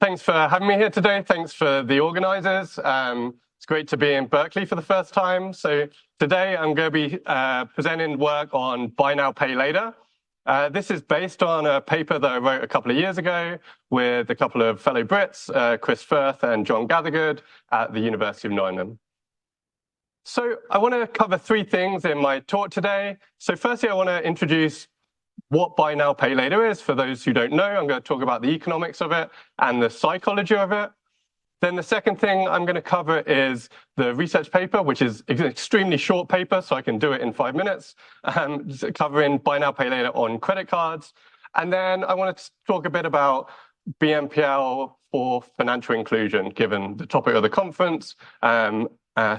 Thanks for having me here today. Thanks for the organizers. It's great to be in Berkeley for the first time. So today I'm going to be presenting work on buy now, pay later. This is based on a paper that I wrote a couple of years ago with a couple of fellow Brits, Chris Firth and John Gathergood at the University of Nottingham. So I want to cover three things in my talk today. So firstly, I want to introduce what buy now, pay later is. For those who don't know, I'm going to talk about the economics of it and the psychology of it. Then the second thing I'm going to cover is the research paper, which is an extremely short paper, so I can do it in 5 minutes, covering buy now, pay later on credit cards. And then I want to talk a bit about BNPL for financial inclusion, given the topic of the conference. I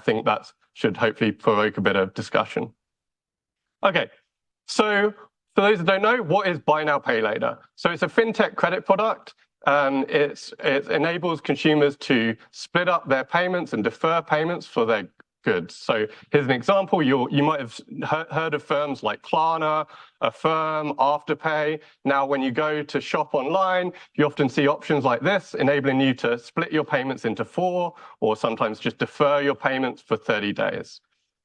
think that should hopefully provoke a bit of discussion. Okay, so for those that don't know, what is buy now, pay later? So it's a fintech credit product. It enables consumers to split up their payments and defer payments for their goods. So here's an example. You might have heard of firms like Klarna, Affirm, Afterpay. Now, when you go to shop online, you often see options like this, enabling you to split your payments into 4, or sometimes just defer your payments for 30 days.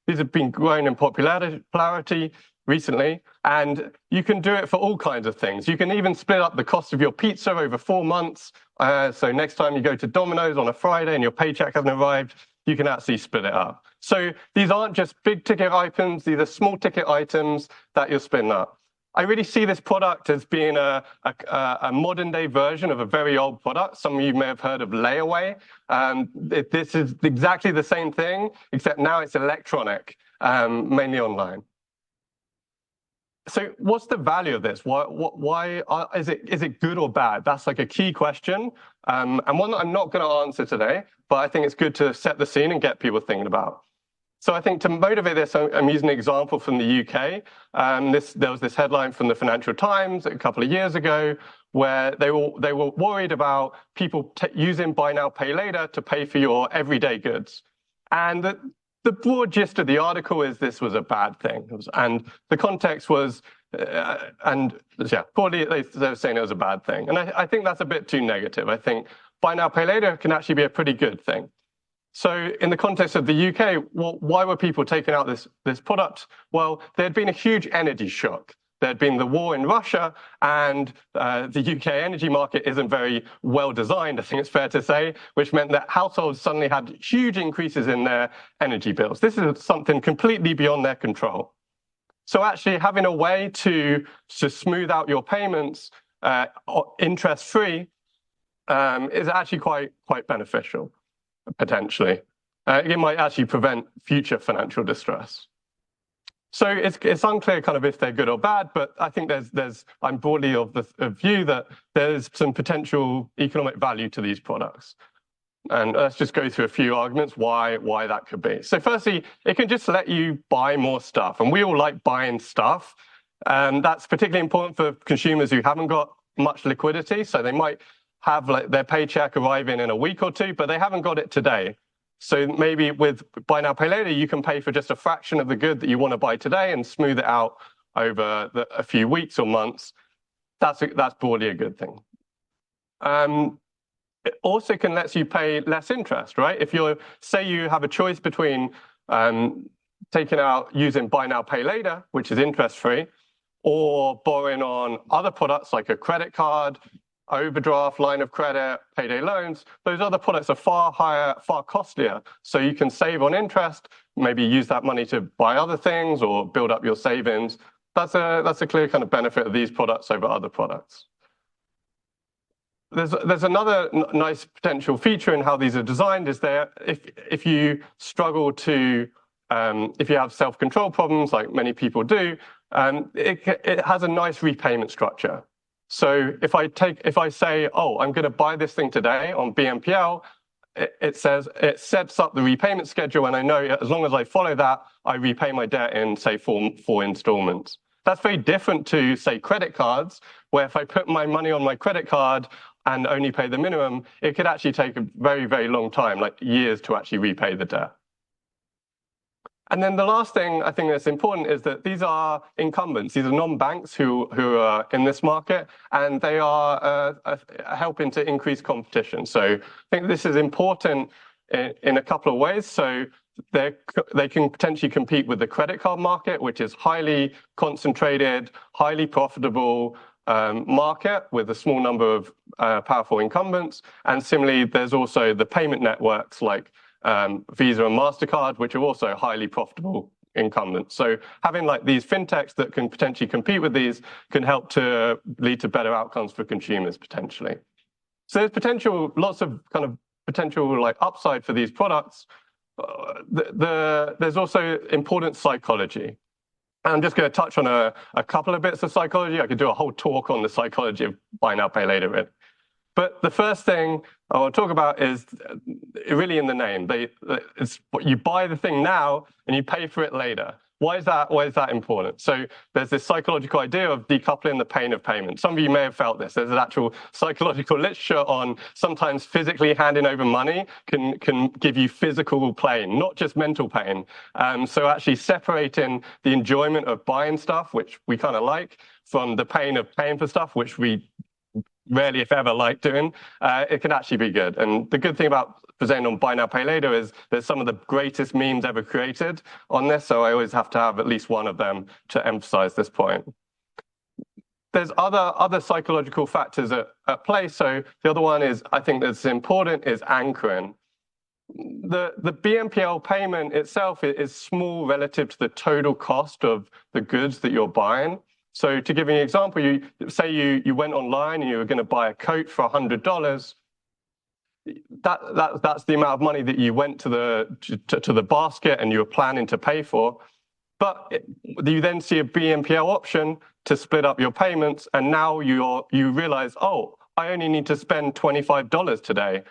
These have been growing in popularity recently, and you can do it for all kinds of things. You can even split up the cost of your pizza over 4 months. So next time you go to Domino's on a Friday and your paycheck hasn't arrived, you can actually split it up. So these aren't just big ticket items, these are small ticket items that you're splitting up. I really see this product as being a modern day version of a very old product. Some of you may have heard of layaway. This is exactly the same thing, except now it's electronic, mainly online. So what's the value of this? Why is it good or bad? That's like a key question, and one that I'm not going to answer today, but I think it's good to set the scene and get people thinking about. So I think to motivate this, I'm using an example from the UK. There was this headline from the Financial Times a couple of years ago where they were worried about people using buy now, pay later to pay for your everyday goods. And the broad gist of the article is this was a bad thing. And the context was, broadly they were saying it was a bad thing. And I think that's a bit too negative. I think buy now, pay later can actually be a pretty good thing. So in the context of the UK, why were people taking out this product? Well, there had been a huge energy shock. There had been the war in Russia, and the UK energy market isn't very well designed, I think it's fair to say, which meant that households suddenly had huge increases in their energy bills. This is something completely beyond their control. So actually having a way to smooth out your payments interest-free is actually quite beneficial, potentially. It might actually prevent future financial distress. So it's unclear kind of if they're good or bad, but I think I'm broadly of the view that there's some potential economic value to these products. And let's just go through a few arguments why that could be. So firstly, it can just let you buy more stuff, and we all like buying stuff. That's particularly important for consumers who haven't got much liquidity, so they might have like their paycheck arriving in a week or two, but they haven't got it today. So maybe with buy now, pay later, you can pay for just a fraction of the good that you want to buy today and smooth it out over a few weeks or months. That's broadly a good thing. It also can let you pay less interest, right? If say you have a choice between using buy now, pay later, which is interest-free, or borrowing on other products like a credit card, overdraft, line of credit, payday loans, those other products are far higher, far costlier. So you can save on interest, maybe use that money to buy other things or build up your savings. That's a clear kind of benefit of these products over other products. There's another nice potential feature in how these are designed is that if you struggle to, if you have self-control problems like many people do, it has a nice repayment structure. So if I say, oh, I'm going to buy this thing today on BNPL, it sets up the repayment schedule, and I know as long as I follow that, I repay my debt in, say, four installments. That's very different to, say, credit cards, where if I put my money on my credit card and only pay the minimum, it could actually take a very, very long time, like years, to actually repay the debt. And then the last thing I think that's important is that these are incumbents. These are non-banks who are in this market, and they are helping to increase competition. So I think this is important in a couple of ways. So they can potentially compete with the credit card market, which is highly concentrated, highly profitable market with a small number of powerful incumbents. And similarly, there's also the payment networks like Visa and MasterCard, which are also highly profitable incumbents. So having like these fintechs that can potentially compete with these can help to lead to better outcomes for consumers potentially. So there's potential, lots of kind of potential like upside for these products. There's also important psychology. I'm just going to touch on a couple of bits of psychology. I could do a whole talk on the psychology of buy now, pay later. Really. But the first thing I want to talk about is really in the name. It's you buy the thing now and you pay for it later. Why is that important? So there's this psychological idea of decoupling the pain of payment. Some of you may have felt this. There's an actual psychological literature on sometimes physically handing over money can give you physical pain, not just mental pain. So actually separating the enjoyment of buying stuff, which we kind of like, from the pain of paying for stuff, which we rarely, if ever, like doing, it can actually be good. And the good thing about presenting on buy now, pay later is there's some of the greatest memes ever created on this, so I always have to have at least one of them to emphasize this point. There's other psychological factors at play. So the other one is, I think that's important, is anchoring. The BNPL payment itself is small relative to the total cost of the goods that you're buying. So to give you an example, you went online and you were going to buy a coat for $100. That's the amount of money that you went to the basket and you were planning to pay for. But you then see a BNPL option to split up your payments, and now you realize, oh, I only need to spend $25 today.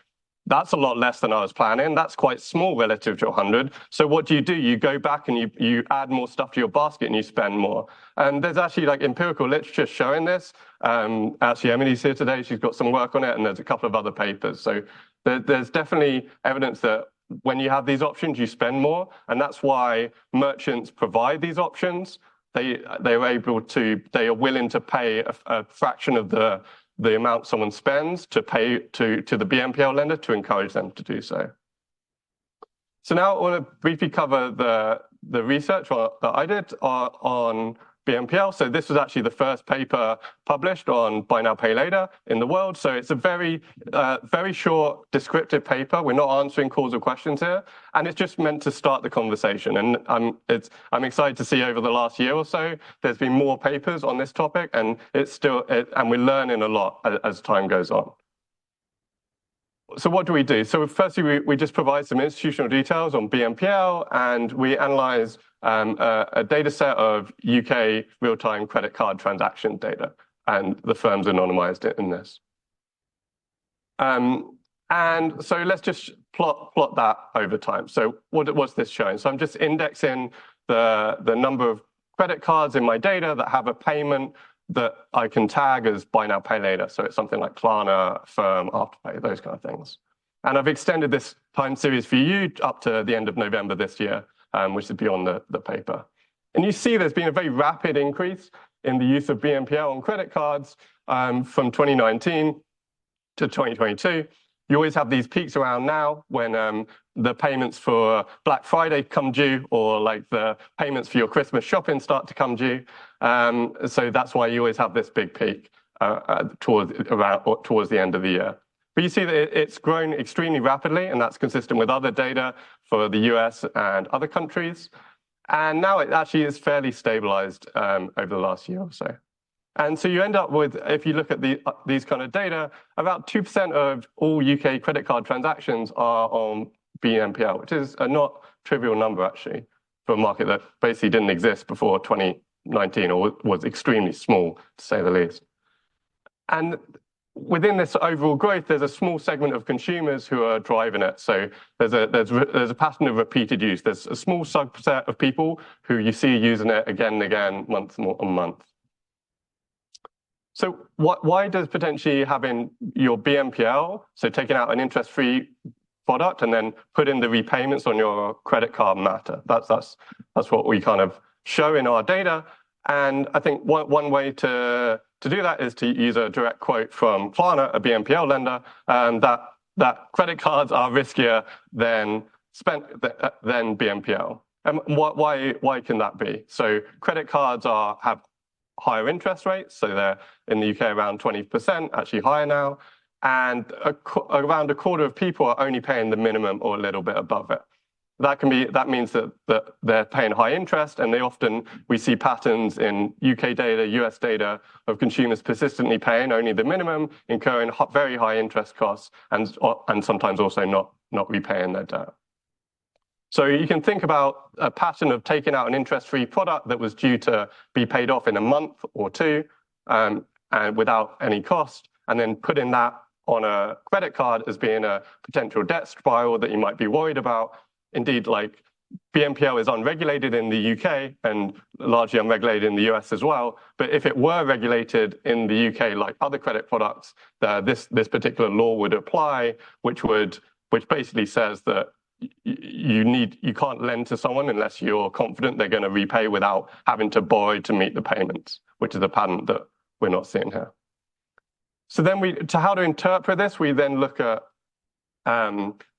That's a lot less than I was planning. That's quite small relative to 100. So what do? You go back and you add more stuff to your basket and you spend more. And there's actually like empirical literature showing this. Actually, Emily's here today. She's got some work on it, and there's a couple of other papers. So there's definitely evidence that when you have these options, you spend more. And that's why merchants provide these options. They are willing to pay a fraction of the amount someone spends to pay to the BNPL lender to encourage them to do so. So now I want to briefly cover the research that I did on BNPL. So this was actually the first paper published on buy now, pay later in the world. So it's a very short descriptive paper. We're not answering causal questions here, and it's just meant to start the conversation. And I'm excited to see over the last year or so, there's been more papers on this topic, and and we're learning a lot as time goes on. So what do we do? So firstly, we just provide some institutional details on BNPL, and we analyze a data set of UK real-time credit card transaction data, and the firms anonymized it in this. And so let's just plot that over time. So what's this showing? So I'm just indexing the number of credit cards in my data that have a payment that I can tag as buy now, pay later. So it's something like Klarna, Firm, Afterpay, those kind of things. And I've extended this time series for you up to the end of November this year, which is beyond the paper. And you see there's been a very rapid increase in the use of BNPL on credit cards from 2019 to 2022. You always have these peaks around now when the payments for Black Friday come due, or like the payments for your Christmas shopping start to come due. So that's why you always have this big peak towards the end of the year. But you see that it's grown extremely rapidly, and that's consistent with other data for the US and other countries. And now it actually is fairly stabilized over the last year or so. And so you end up with, if you look at these kind of data, about 2% of all UK credit card transactions are on BNPL, which is a not trivial number, actually, for a market that basically didn't exist before 2019, or was extremely small, to say the least. And within this overall growth, there's a small segment of consumers who are driving it. So there's a pattern of repeated use. There's a small subset of people who you see using it again and again, month on month. So why does potentially having your BNPL, so taking out an interest-free product and then put in the repayments on your credit card matter. That's what we kind of show in our data. And I think one way to do that is to use a direct quote from Klarna, a BNPL lender, that credit cards are riskier than BNPL. And why can that be? So credit cards have higher interest rates, so they're in the UK around 20%, actually higher now, and around a quarter of people are only paying the minimum or a little bit above it. That means that they're paying high interest, and we see patterns in UK data, US data of consumers persistently paying only the minimum, incurring very high interest costs, and sometimes also not repaying their debt. So you can think about a pattern of taking out an interest-free product that was due to be paid off in a month or two, and without any cost, and then putting that on a credit card as being a potential debt spiral that you might be worried about. Indeed, like BNPL is unregulated in the UK and largely unregulated in the US as well. But if it were regulated in the UK, like other credit products, this particular law would apply, which basically says that you can't lend to someone unless you're confident they're going to repay without having to borrow to meet the payments, which is a pattern that we're not seeing here. So then how to interpret this, we then look at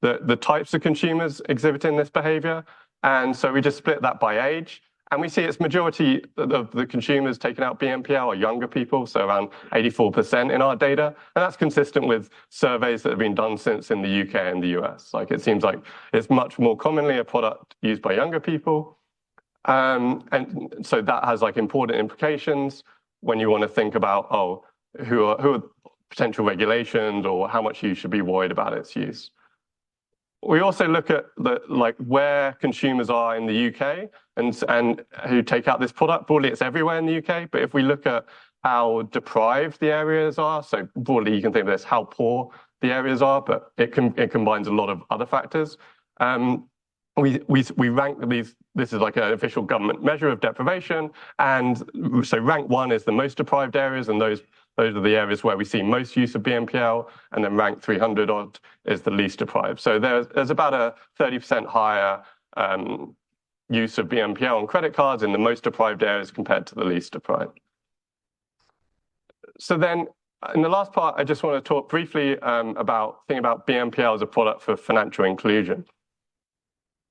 the types of consumers exhibiting this behavior. And so we just split that by age. And we see it's majority of the consumers taking out BNPL are younger people, so around 84% in our data. And that's consistent with surveys that have been done since in the UK and the US. Like it seems like it's much more commonly a product used by younger people. And so that has like important implications when you want to think about, who are potential regulations or how much you should be worried about its use. We also look at where consumers are in the UK and who take out this product. Broadly, it's everywhere in the UK. But if we look at how deprived the areas are, so broadly you can think of this how poor the areas are, but it combines a lot of other factors. We rank these. This is like an official government measure of deprivation, and so rank 1 is the most deprived areas, and those are the areas where we see most use of BNPL, and then rank 300 odd is the least deprived. So there's about a 30% higher use of BNPL on credit cards in the most deprived areas compared to the least deprived. So then in the last part, I just want to talk briefly about BNPL as a product for financial inclusion.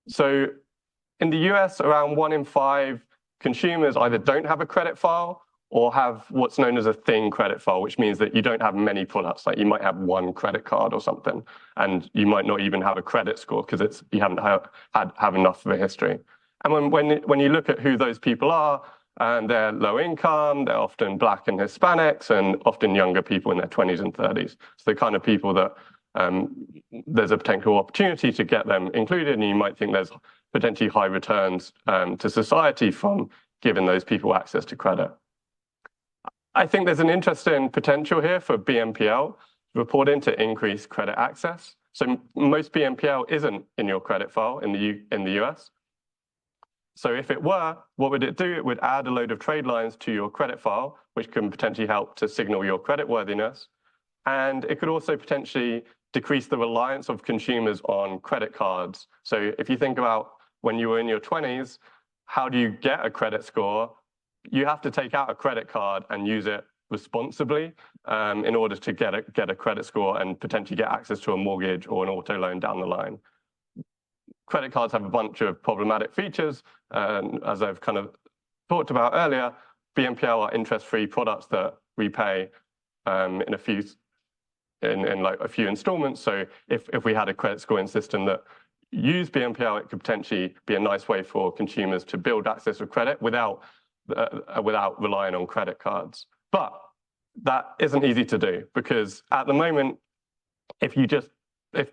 So in the US, around 1 in 5 consumers either don't have a credit file or have what's known as a thin credit file, which means that you don't have many products. Like you might have one credit card or something, and you might not even have a credit score because you haven't have enough of a history. And when you look at who those people are, and they're low income, they're often Black and Hispanics, and often younger people in their 20s and 30s. So the kind of people that there's a potential opportunity to get them included, and you might think there's potentially high returns to society from giving those people access to credit. I think there's an interesting potential here for BNPL reporting to increase credit access. So most BNPL isn't in your credit file in the US. So if it were, what would it do? It would add a load of trade lines to your credit file, which can potentially help to signal your creditworthiness. And it could also potentially decrease the reliance of consumers on credit cards. So if you think about when you were in your 20s, how do you get a credit score? You have to take out a credit card and use it responsibly in order to get a credit score and potentially get access to a mortgage or an auto loan down the line. Credit cards have a bunch of problematic features. As I've kind of talked about earlier, BNPL are interest-free products that repay in a few installments. So if we had a credit scoring system that used BNPL, it could potentially be a nice way for consumers to build access to credit without relying on credit cards. But that isn't easy to do, because at the moment, if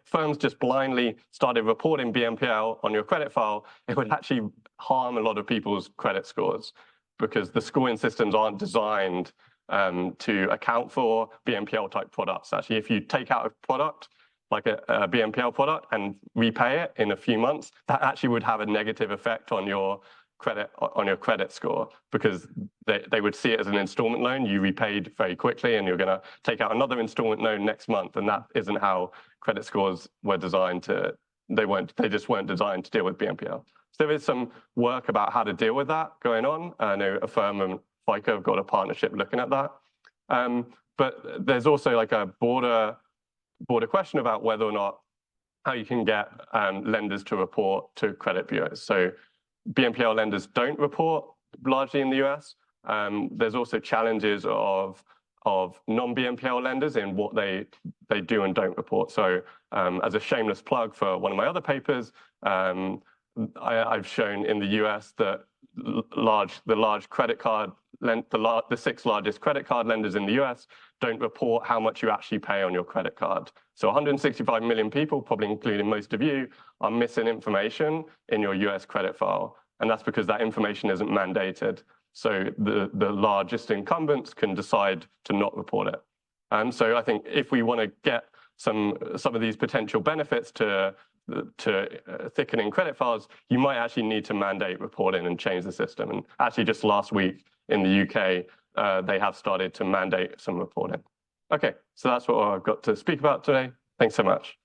firms just blindly started reporting BNPL on your credit file, it would actually harm a lot of people's credit scores, because the scoring systems aren't designed to account for BNPL type products. Actually, if you take out a product, like a BNPL product, and repay it in a few months, that actually would have a negative effect on your credit on your credit score, because they would see it as an installment loan. You repaid very quickly, and you're going to take out another installment loan next month, and that isn't how credit scores were designed to. They just weren't designed to deal with BNPL. So there is some work about how to deal with that going on. I know Affirm and FICO have got a partnership looking at that. But there's also like a broader question about whether or not how you can get lenders to report to credit bureaus. So BNPL lenders don't report largely in the US. There's also challenges of non-BNPL lenders in what they do and don't report. So as a shameless plug for one of my other papers, I've shown in the US that the 6 largest credit card lenders in the US don't report how much you actually pay on your credit card. So 165 million people, probably including most of you, are missing information in your US credit file. And that's because that information isn't mandated. So the largest incumbents can decide to not report it. And so I think if we want to get some of these potential benefits to thickening credit files, you might actually need to mandate reporting and change the system. And actually just last week in the UK, they have started to mandate some reporting. Okay, so that's what I've got to speak about today. Thanks so much.